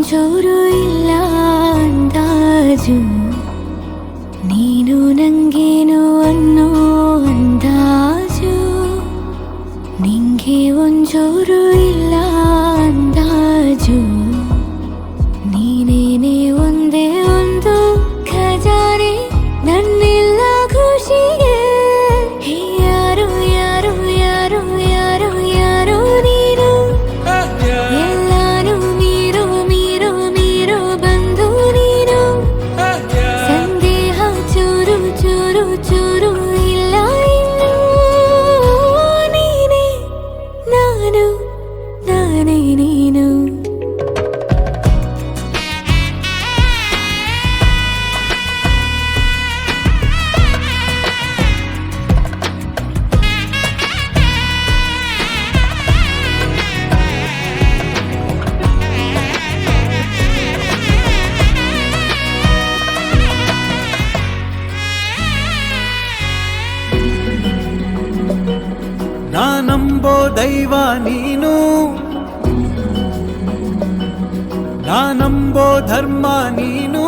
ಒಂಚೂರು ಇಲ್ಲ ಅಂದಾಜು, ನೀನು ನಂಗೇನು ಅನ್ನೋ ಅಂದಾಜು. ನಿಂಗೆ ಒಂಚೂರು ಇಲ್ಲ ಅಂದಾಜು, ನೀನೇನೇ ಒಂದೇ ಒಂದು ಖಜಾನೆ ನನ್ನೆಲ್ಲ ಖುಷಿಗೆ. ಯಾರು ಯಾರು ಯಾರು ಯಾರು ಯಾರು ನೀನು, ಎಲ್ಲಾನು ಮೀರೋ ಮೀರೋ ಮೀರೋ ಬಂದು ನೀನು. ಸಂದೇಹ ಚೂರು ಚೂರು ಚೂರು ಇಲ್ಲ ಇನ್ನು, ನೀನೇ ನಾನು ನಾನೇ ನೀನು. ನಾನಂಬೋ ದೈವ ನೀನು, ನಾನಂಬೋ ಧರ್ಮ ನೀನು.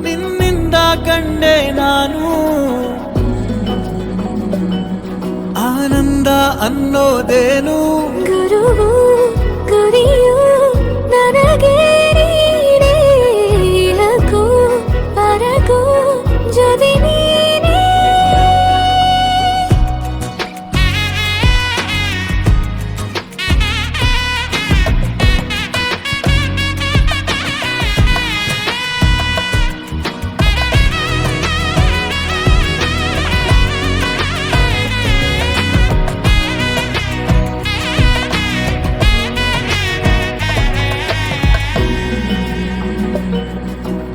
ನಿನ್ನಿಂದ ಕಂಡೆ ನಾನು ಆನಂದ ಅನ್ನೋದೇನು. ಗುರುವು ಗುರಿಯು ನನಗೆ ನೀನೇ, ಇಳಕು ಪರಕು ಜೊತೆ ನೀನೇ.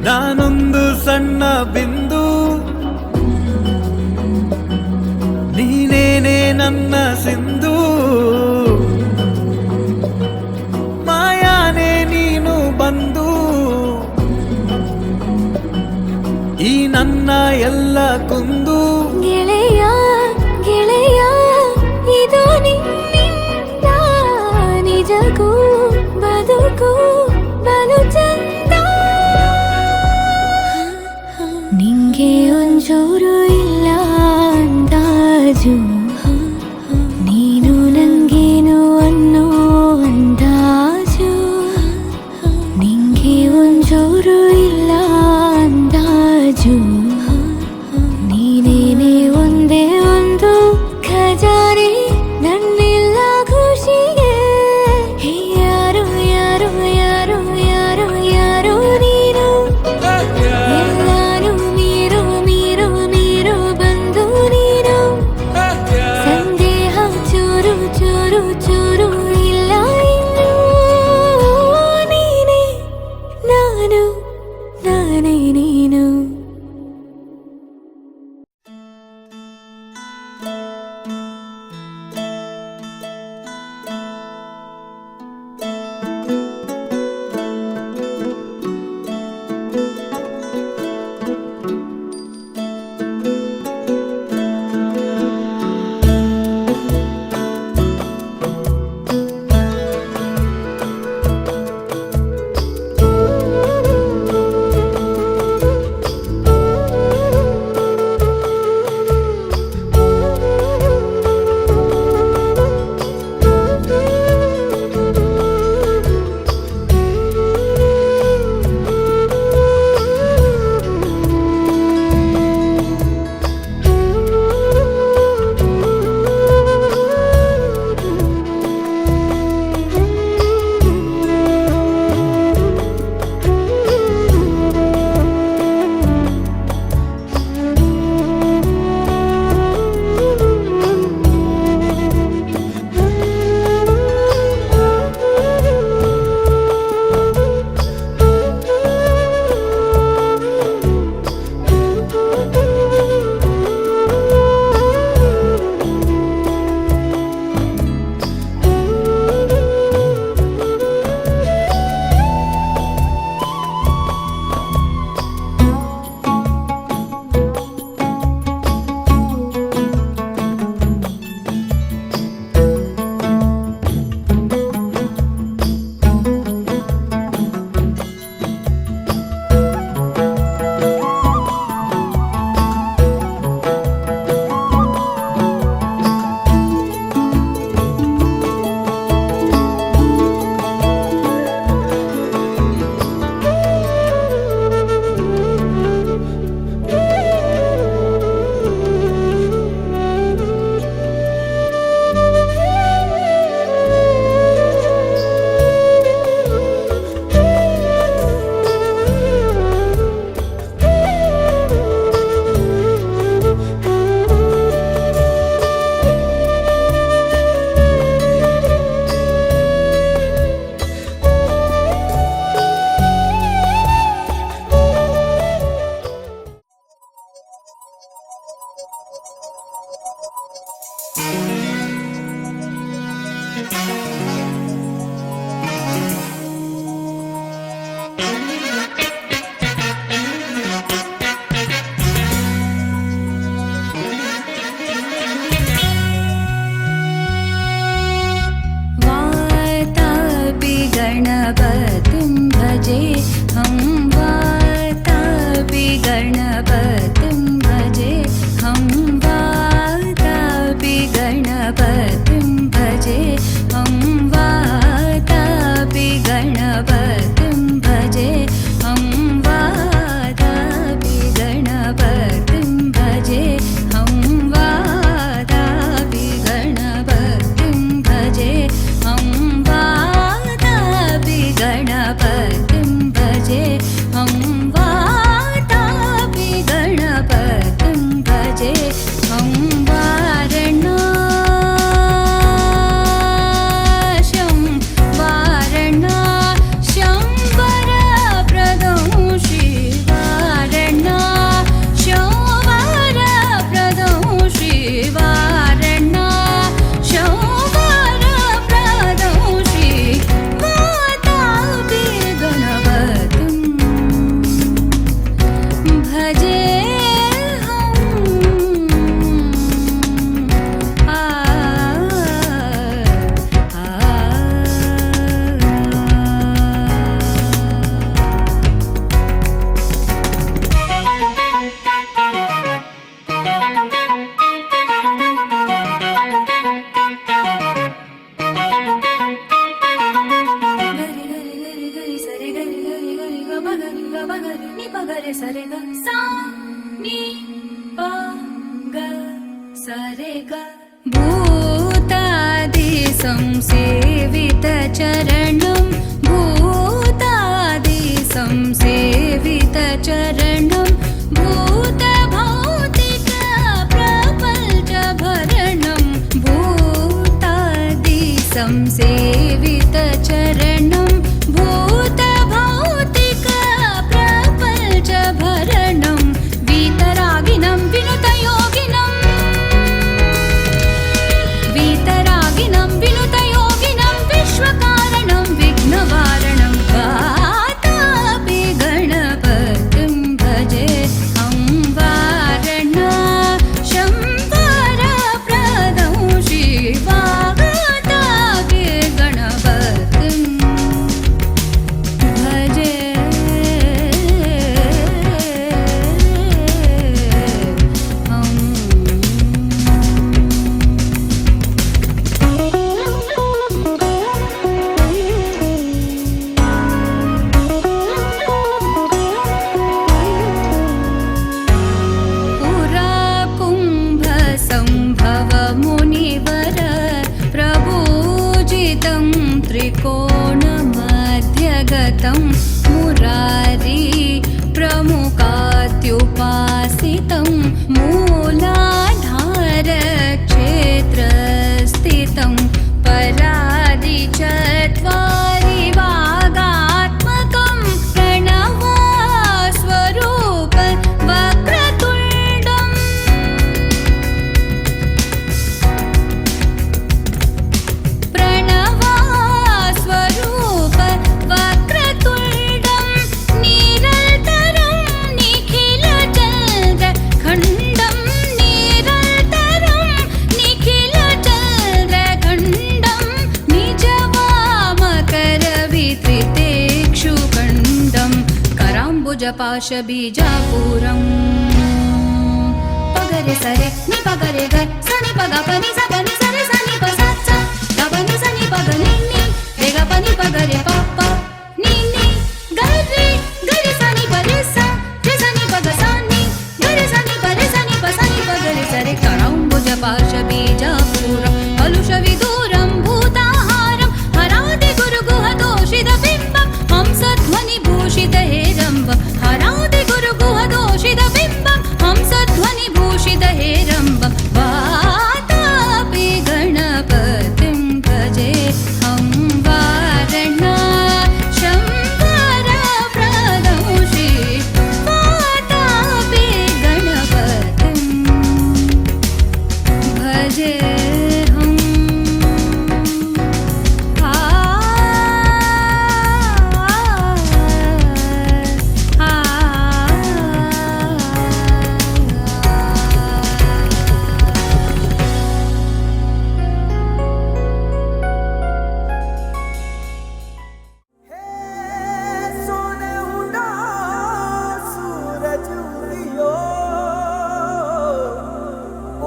ನಾನೊಂದು ಸಣ್ಣ ಬಿಂದು, ನೀನೇನೆ ನನ್ನ ಸಿಂಧು. ಮಾಯಾನೆ ನೀನು ಬಂದು ಈ ನನ್ನ ಎಲ್ಲ ಕುಂದು. ಗೆಳೆಯ ಗೆಳೆಯ ಇದು ನಿನ್ನಿಂದ ನಿಜಕ್ಕೂ ಬದುಕು ಬಲು ಚಂದ. ನಿಂಗೆ ಒಂಚೂರು ಇಲ್ಲ ಅಂದಾಜು, ನೀನು ನಂಗೇನು ಅನ್ನೋ ಅಂದಾಜು. ನಿಂಗೆ ಒಂಚೂರು ಇಲ್ಲ ಅಂದಾಜು, ನೀನೇನೇ ಒಂದೇ ಒಂದು ಖಜಾನೆ ನನ್ನೆಲ್ಲ ಖುಷಿಗೆ. ಯಾರು ಯಾರು ಯಾರು ಯಾರು ಯಾರು ನೀನು, ಎಲ್ಲಾನು ಮೀರೋ ಮೀರೋ ಮೀರೋ ಬಂದು ನೀನು. ಸಂದೇಹ ಚೂರು ಚೂರು ಚೂರು ಇಲ್ಲ ಇನ್ನು, ನೀನೇ ನಾನು ನಾನೇ ನೀನು. हं वातापि गणपतिं भजे हं वारणास्यं वारणास्यं वरप्रदं श्रीवारणास्यं वरप्रदं श्रीवारणास्यं वरप्रदं श्रीवातापि गणपतिं भजेऽहम्। सरे ग सा नि प ग सरे ग भूतादि संसेवित चरणं भूतादि संसेवित चरणं भूत भौतिक प्रपञ्च भरणं भूतादि संसेवित चरणं भूत भौतिक प्रपञ्च भरणं वीतरागिनं विनुतयोगिनं वीतरागिनं विनुतयोगिनं विश्वकारणं विघ्नवारणं वातापि गणपतिं भजे हं वारणास्यं वरप्रदं श्रीवातापि गणपतिं भजे पुरा कुम्भसम्भव मुनिवर प्रभूजितं त्रिकोणमध्यगतं मुरारी प्रमुखात्युपासितं मूलाधार क्षेत्रस्थितं परादि चत्वारि वागात्मकं प्रणवस्वरूप वक्रतुण्डम् प्रणवस्वरूप वक्रतुण्डं निरन्तरं निखिलचन्द्रखण्डं निरन्तरं निखिलचन्द्रखण्डं निजवामकरवितृतेक्षुखण्डं कराम्बुजपाशबीजापुरम् पगरे सरे नि पगरे ग सनि पग पनि स पनि सरे सनि प सा सा ग पनि सनि पग नि नि रे ग पनि पगरे प प नि नि ग रे सनि प रे सा रे सनि पग सा नि ग रे सनि प सनि पग रे सरे कराम्बुजपाशबीजापुरं कलुषविदूरं भूताहारं हरादि गुरुगुहदोषितबिम्बं हंसध्वनिभूषितहेरम्बं हरादि गुरुगुहदोषितबिम्बं हंसध्वनिभूषितहेरम्बं वातापि गणपतिं भजे हं वारणास्यं वरप्रदं श्रीवातापि गणपतिं भजेऽहम्। सोने उड़ा सूरज उदियो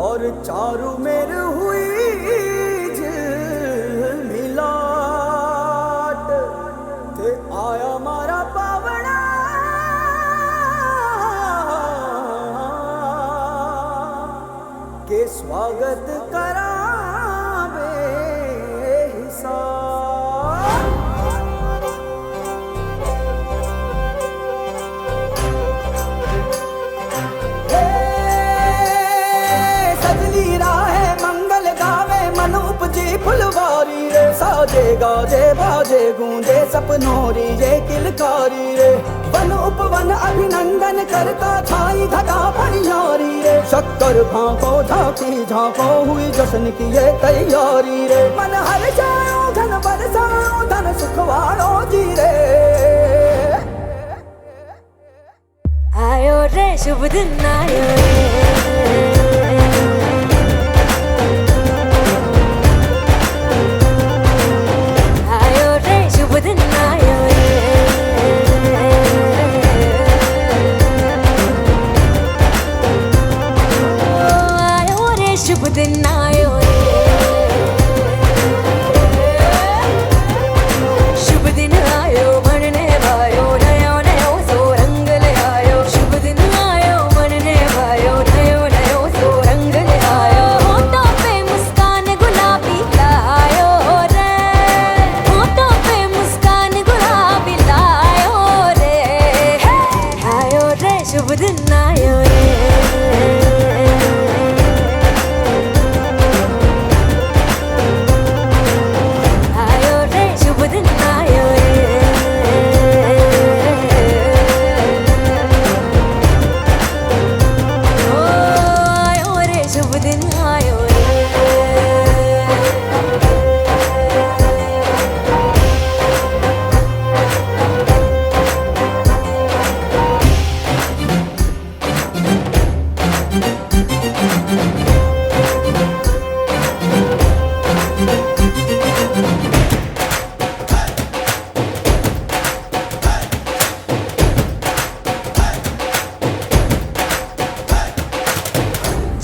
और चारों मेर हुई झिलमिलाट ते आया मारा पावना के स्वागत करावे हिसाब गाजे बाजे गूंजे सपनों री ये किलकारी रे। वन उपवन अभिनंदन करता छाई घटा भरियारी रे। शक्कर भांको झांकी झांको हुई जश्न की ये तैयारी रे। मन हर जाओ धन बरसाओ धन सुखवाड़ो जी रे। आयो रे शुभ दिन आयो रे। आयो रे शुभ दिन आयो रे। आयो रे शुभ दिन आयो रे। शुभ दिन आयो बनने भायो नयो नयो सो रंग ले आयो। शुभ दिन आयो बनने भायो नयो नयो सो रंग ले आयो। होठों पे मुस्कान गुलाबी लायो रे। होठों पे मुस्कान गुलाबी लायो रे। आयो रे शुभ दिन आयो रे। आयो रे शुभ दिन आयो रे। ओ आयो रे शुभ दिन आयो रे।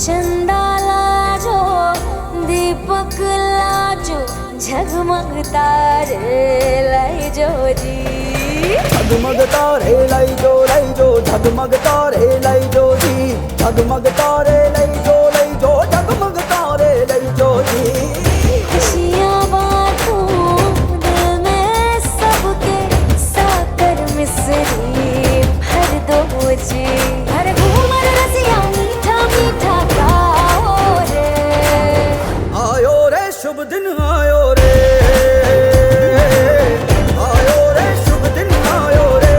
चंदा लाजो दीपक लाजो झगमग तारे लाई जो जी। झगमग तारे लाई जो झगमग तारे लाई जो जी। झगमग तारे लाई जो झगमग तारे लाई जो जी। खुशियाँ बांटूं दिल में सबके साकर मिसरी भर दो जी। हर घूमर रसिया मीठा मीठा गाओ रे। आयो रे शुभ दिन आयो रे। आयो रे शुभ दिन आयो रे।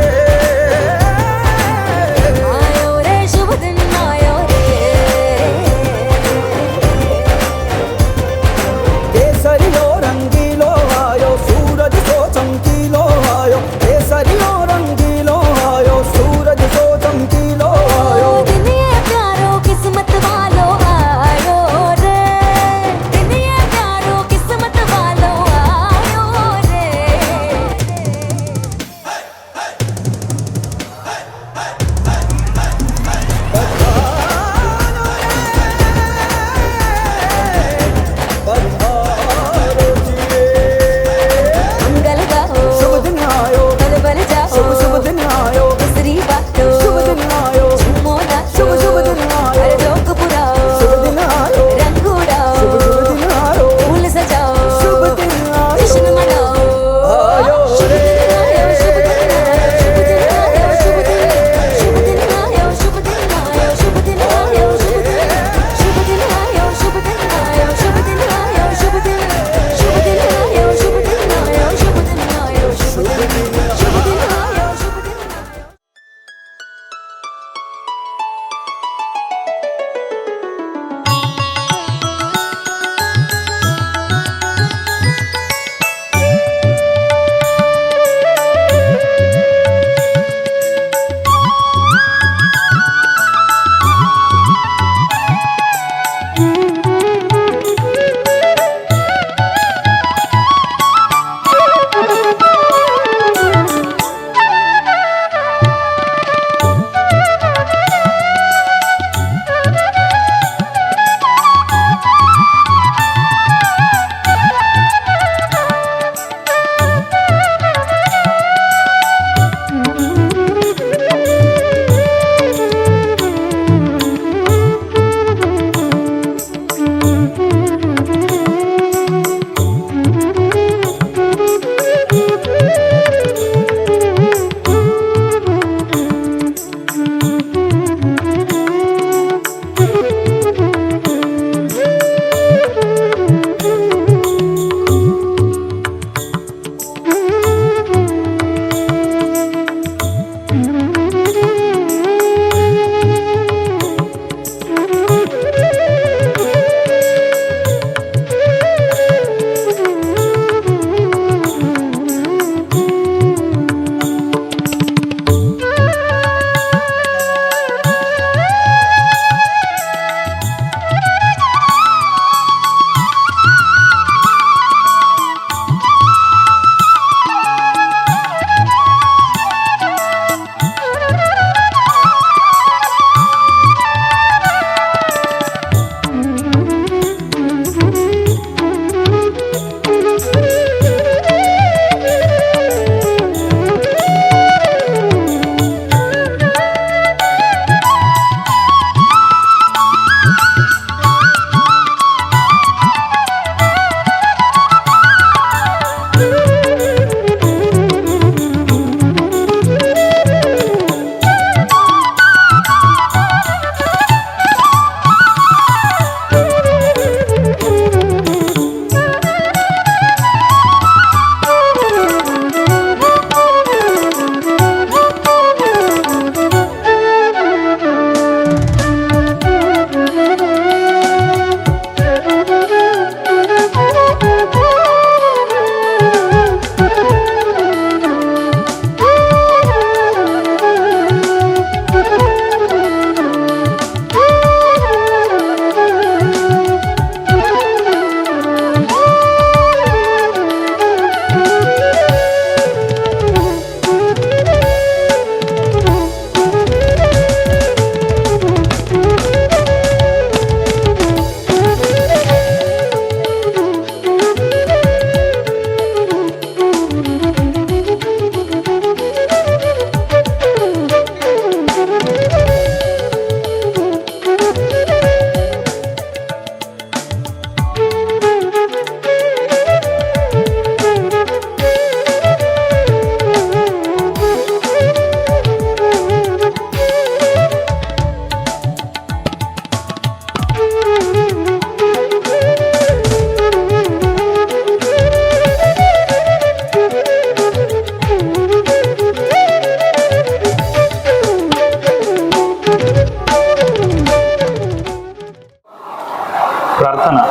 ಪ್ರಾರ್ಥನಾ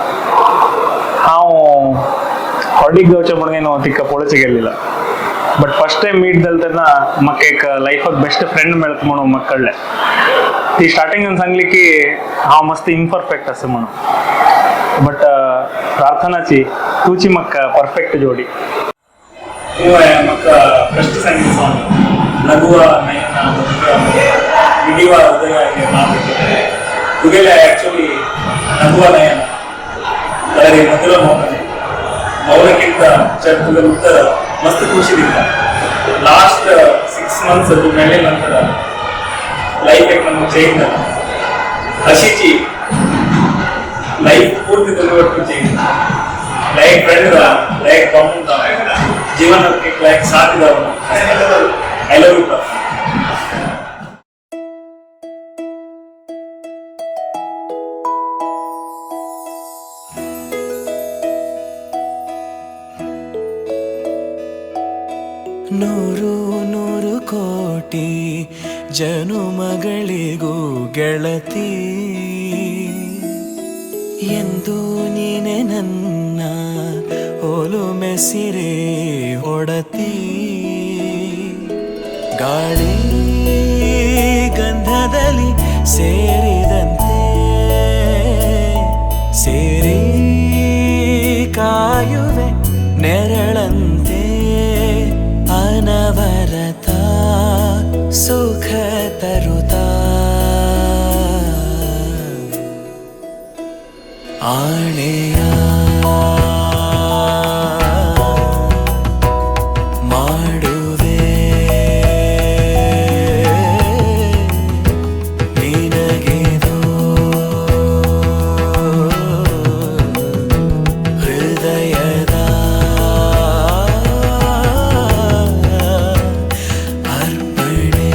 हांव व्हडली घेवचें म्हणून हांव तिका पळोवचें गेल्लें बट फर्स्ट टायम मीट जालें तेन्ना म्हाका एक लायफाक बेस्ट फ्रेंड मेळत म्हणून म्हाका कळ्ळें. ती स्टार्टिंगान सांगली की हांव मस्त इम्परफेक्ट आसा म्हणून, बट प्रार्थनाची तुची म्हाका परफेक्ट जोडी. म्हाका फर्स्ट सांगिल्लें सॉंग नगुवा नयना मिडिवा हृदय तुगेले एक्चुअली नगुवा नयना ಆದರೆ ಮಧುರ ಮೌನಕ್ಕಿಂತ ತುಗಲ ಉತ್ತರ ಮಸ್ತ್ ಖುಷಿ ದಿಕ್ಕ. ಲಾಸ್ಟ್ 6 ಮಂತ್ಸ್ ಅದು ಮೇಲೆ ನಂತರ ಲೈಫ್ एक ನಮಗೆ ಚೇಂಜ್ ಅಲ್ಲ ಅಶಿಚಿ ಲೈಫ್ ಪೂರ್ತಿ ತುಗವಟ್ಟು change like friend like common ಜೀವನಕ್ಕೆ ಲೈಕ್ ಸಾಥಿದವ. I love you. ನೂರು ನೂರು ಕೋಟಿ ಜನುಮಗಳಿಗೂ ಗೆಳತಿ ಎಂದು ನೀನೆ ನನ್ನ ಒಲುಮೆ ಸಿರೆ ಒಡತಿ. ಗಾಳಿ ಗಂಧದಲ್ಲಿ ಸೇರಿದಂತೆ ಸೇರಿ ಕಾಯುವೆ ನೆರಳಂತೆ ಅನವರತ ಸುಖ ತರುತ್ತಾ ಆಣೆಯ ಮಾಡುವೆ ನಿನಗೆದು ಹೃದಯದ ಅರ್ಪಣೆ.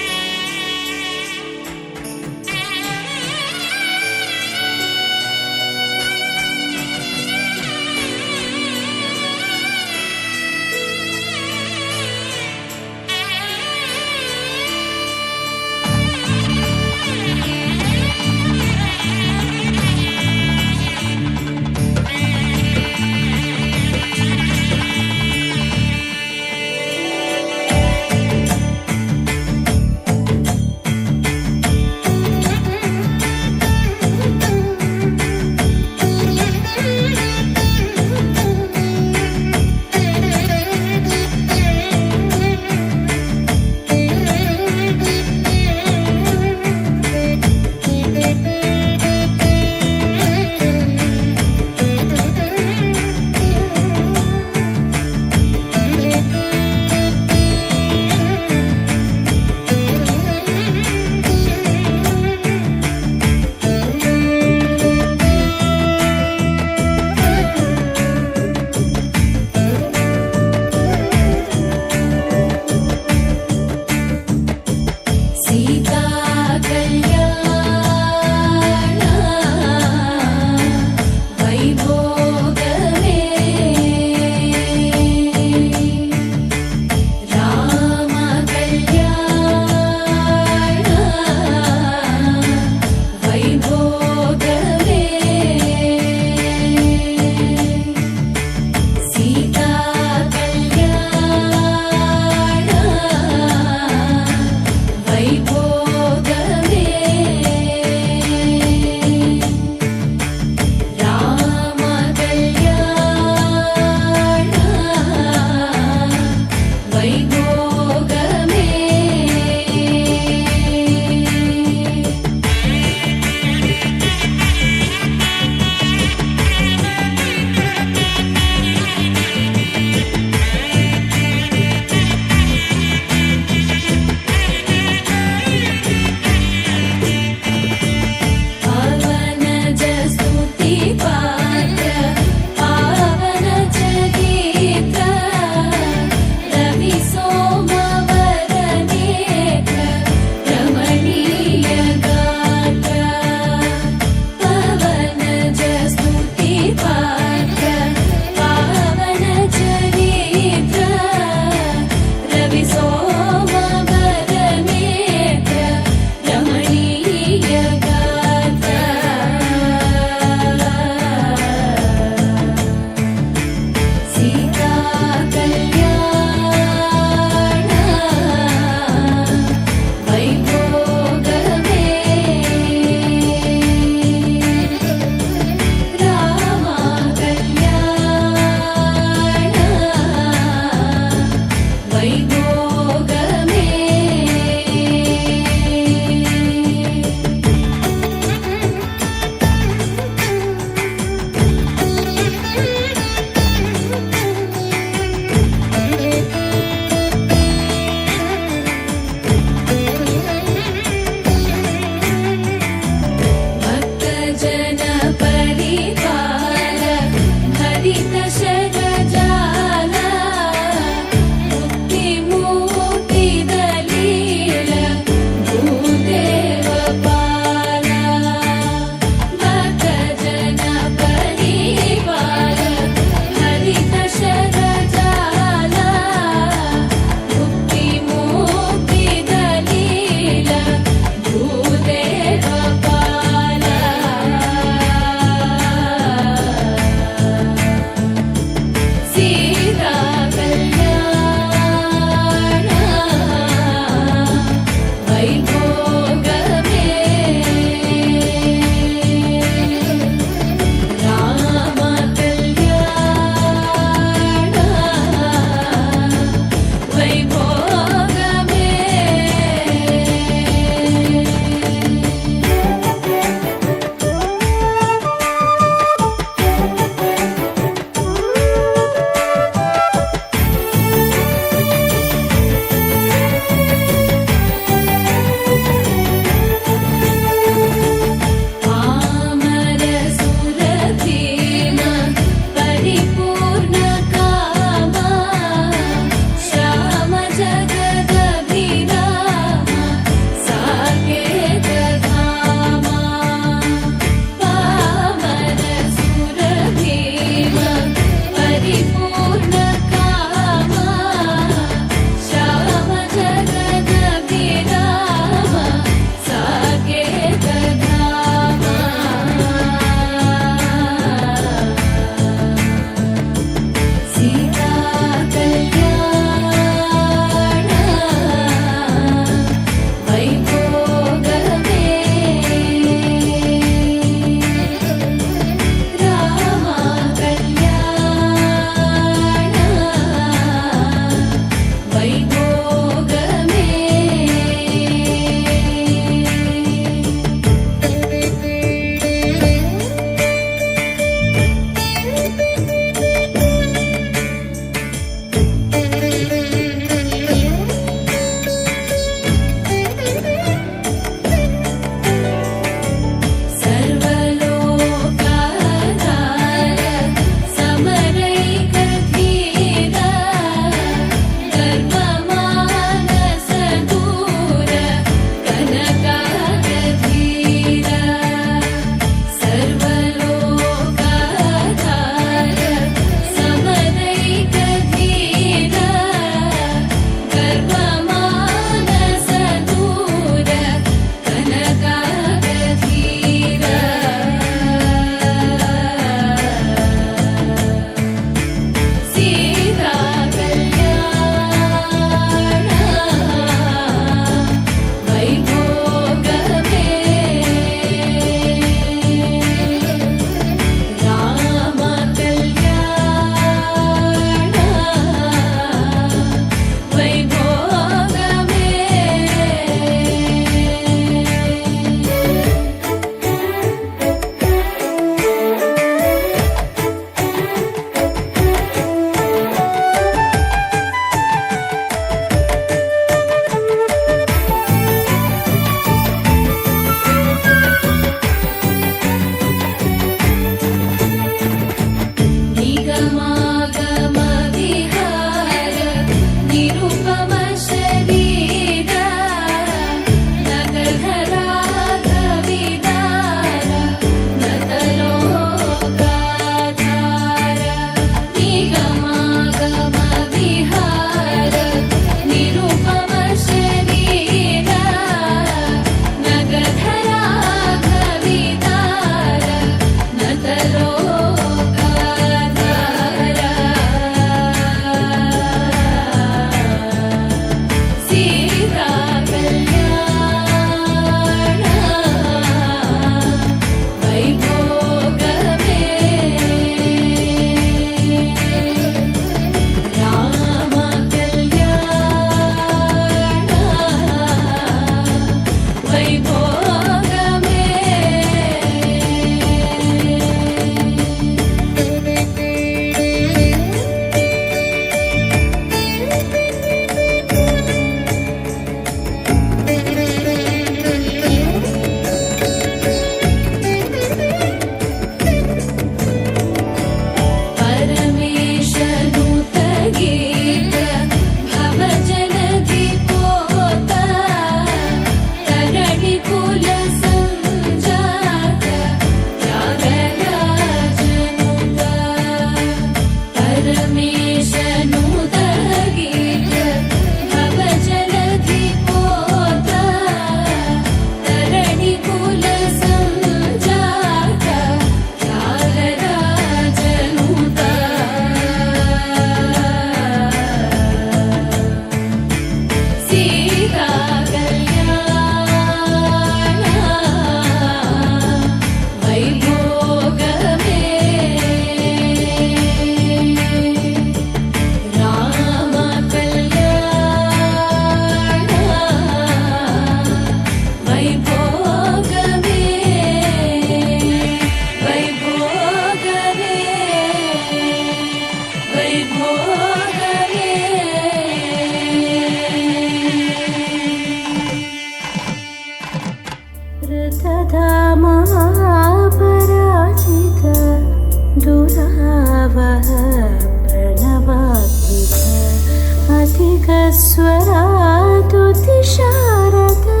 स्वरातुति शारदा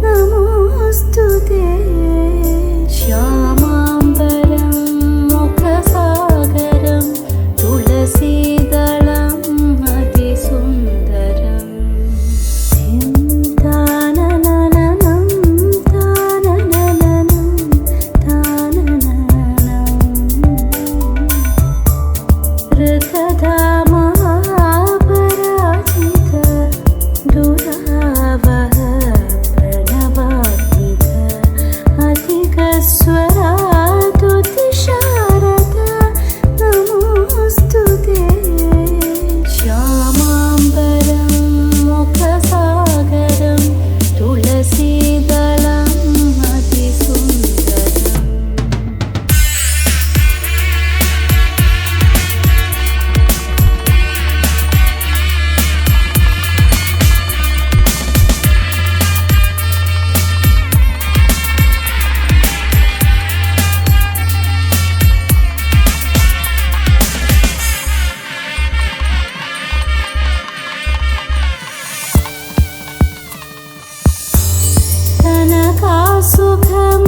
नमोऽस्तु ते श्यामाम्बरं मुखसागरं तुलसीदलम् अतिसुन्दरम् ताननननं ताननननं ताननननं ऋतधामापराजित दुरावह प्रणवात्मिक अधिकस्वरातुति शारदा नमोऽस्तु ते श्यामाम्बरं मुखसागरं तुलसीदलम् अतिसुन्दरम् कनकासुखं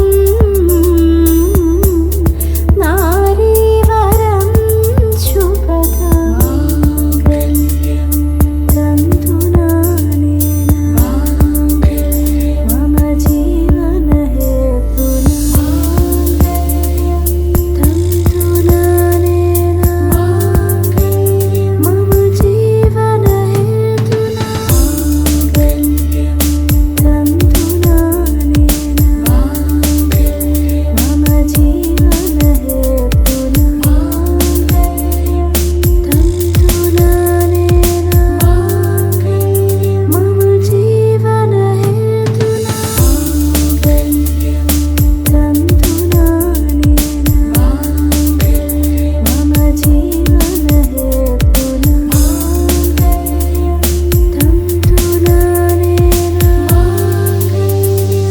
नारीवरं शुभदाङ्गल्यं तन्तुनानेन मम जीवनहेतुना तन्तुनानेन मम जीवनहेतुना तन्तुनानेन मम जीवनहेतुना तन्तुनानेन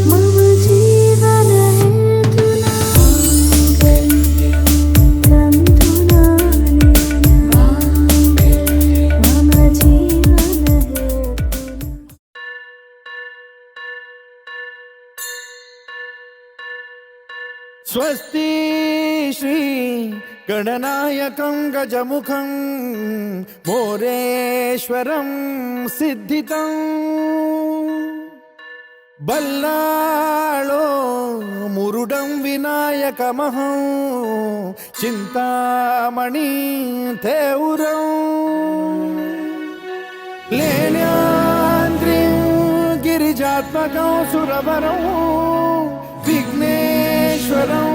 मम जीवनहेतुना तन्तुनानेन मम स्वस्ति श्री गणनायकं गजमुखं मोरेश्वरं सिद्धितं बल्लाळो मुरुडं विनायकमहं चिन्तामणि थेउरं लेण्याद्रिं गिरिजात्मकं सुरवरं विघ्नेश्वरं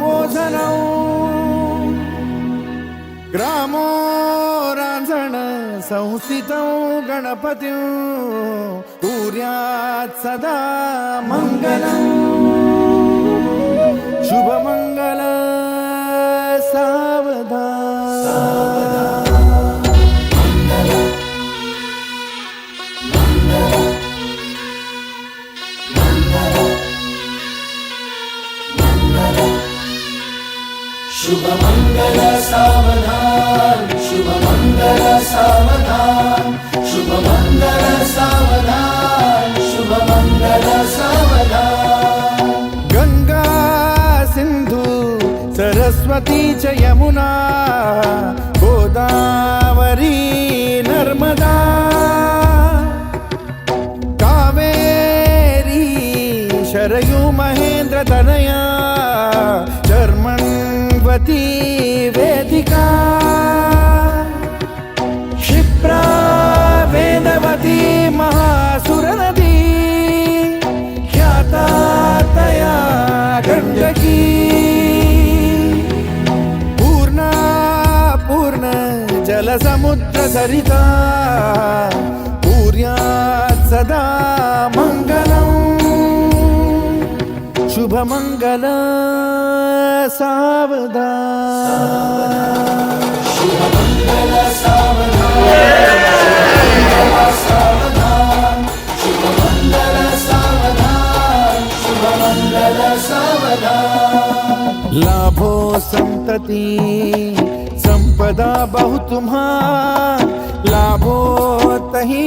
मोचनं ग्रामो रांझण संस्थितं गणपतिं कुर्यात् सदा मङ्गलम् शुभमङ्गल सावधान शुभमङ्गल सावधान शुभमङ्गल सावधान शुभमङ्गल सावधान शुभमङ्गल सावधान गंगा सिंधु सरस्वती च यमुना गोदावरी नर्मदा कावेरी शरयू महेन्द्र तनया चर्मण्वती वेदिका क्षिप्रा वेदवती महासुरनदी ख्याता तया गण्डकी पूर्णा पूर्ण जलसमुद्र सरिता कुर्यात् सदा मङ्गलम् शुभमङ्गल सावधान शुभमङ्गल सावधान शुभमङ्गल सावधान शुभमङ्गल सावधान लाभो संतति संपदा बहु तुम्हार लाभो तही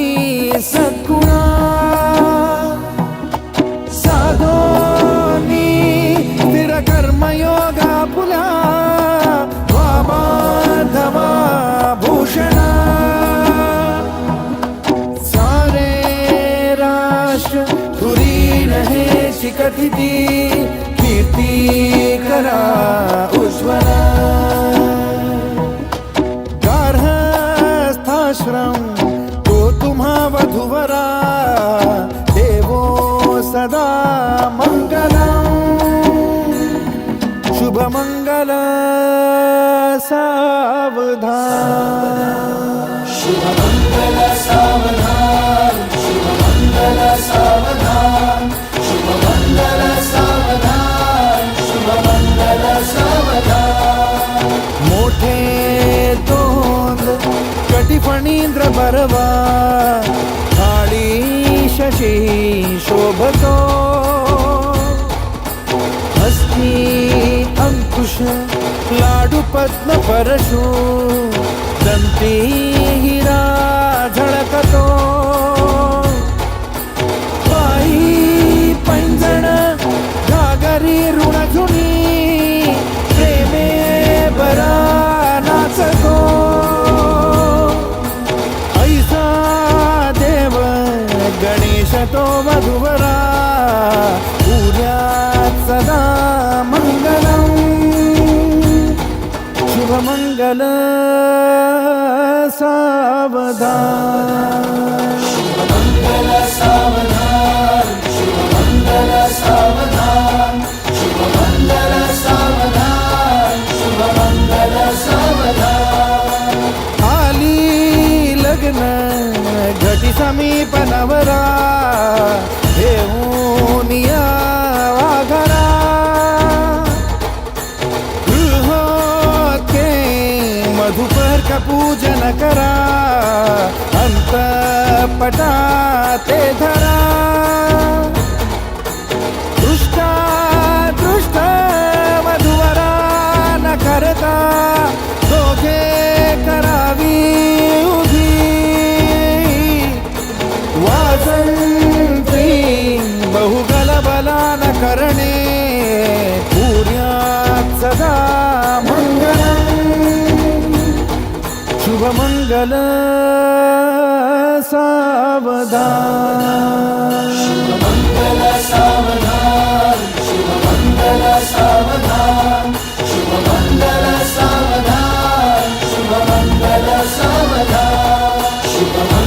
प्रथिती कीर्ती करा उज्ज्वला गार्हस्थाश्रम तो तुम्हा वधूवरा देवो सदा मंगलम शुभ मंगल सावधान शुभमङ्गल सावधान शुभमङ्गल सावधान शुभमङ्गल सावधान शुभमङ्गल सावधान मोठे तोंड कटिफणींद्र बरवा काळी शशी शोभतो हस्ती अंकुश लाडू पद्म परशु दंती हिरा झळकतो पायी पैंजण घागरी ऋणझुनी प्रेमे बरा नाचतो ऐसा देव गणेश तो वधूवरा उद्यात सदा मंगलम शुभमंगल सावधान शुभमङ्गल सावधान शुभमङ्गल सावधान शुभमङ्गल सावधान शुभमङ्गल सावधान आली लग्न घटी समीप नवरा घेऊन या वाघरा गृहोत्के मधुपर का पूजन करा अंतपटा ते धरा दृष्टा दृष्ट वधूवरा न करता दोघे करावी उभी वाजंत्री बहुगल बला न करणे पूर्यात सदा मंगलम शुभमंगल सावधान शुभमङ्गल सावधान शुभमङ्गल सावधान शुभमङ्गल सावधान शुभमङ्गल सावधान शुभमङ्गल